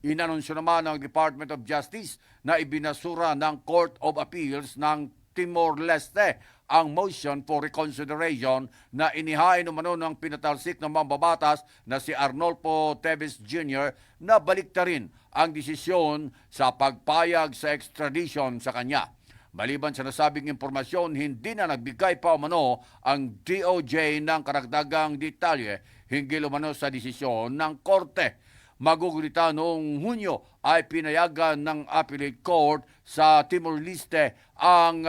Inanunsyo naman ng Department of Justice na ibinasura ng Court of Appeals ng Timor-Leste ang motion for reconsideration na inihain umano ng pinatalsik ng mambabatas na si Arnolfo Teves Jr. na baliktarin ang desisyon sa pagpayag sa extradition sa kanya. Maliban sa nasabing impormasyon, hindi na nagbigay pa umano ang DOJ ng karagdagang detalye hinggil umano sa desisyon ng korte. Magugulita noong Hunyo ay pinayagan ng Appellate Court sa Timor-Leste ang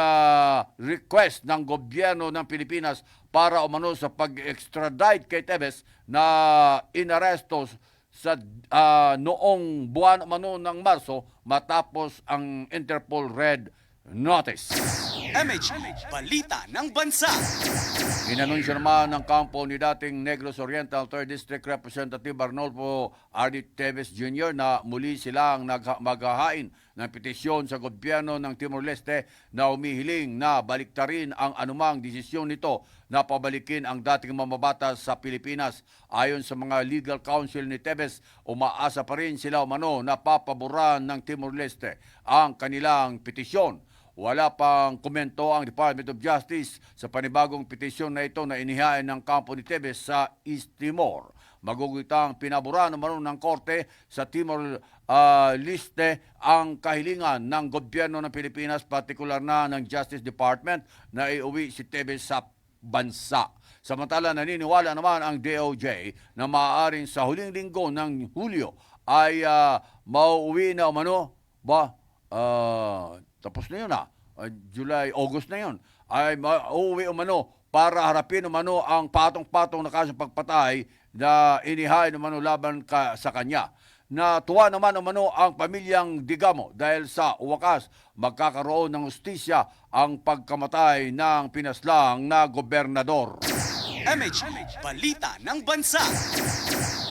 request ng gobyerno ng Pilipinas para umano sa pag-extradite kay Teves na inaresto sa noong buwan umano ng Marso matapos ang Interpol Red Notice. MH Balita ng Bansa. Inanunsyo naman ng kampo ni dating Negros Oriental 3rd District Representative Arnolfo R.D. Teves Jr. na muli silang maghahain ng petisyon sa gobyerno ng Timor-Leste na umihiling na baliktarin ang anumang desisyon nito na pabalikin ang dating mamabatas sa Pilipinas. Ayon sa mga legal counsel ni Teves, umaasa pa rin sila umano na papaboran ng Timor-Leste ang kanilang petisyon. Wala pang komento ang Department of Justice sa panibagong petisyon na ito na inihain ng kampo ni Teves sa East Timor. Magugitang pinabura naman ng korte sa Timor-Leste ang kahilingan ng gobyerno ng Pilipinas, partikular na ng Justice Department, na iuwi si Teves sa bansa. Samantala, naniniwala naman ang DOJ na maaaring sa huling linggo ng Hulyo ay mauwi na umano tapos na yun July, August na yun, ay mauwi umano para harapin umano ang patong-patong na kasong pagpatay na inihain umano laban sa kanya. Natuwa naman umano ang pamilyang Digamo dahil sa wakas magkakaroon ng hustisya ang pagkamatay ng pinaslang na gobernador. MH Balita ng Bansa.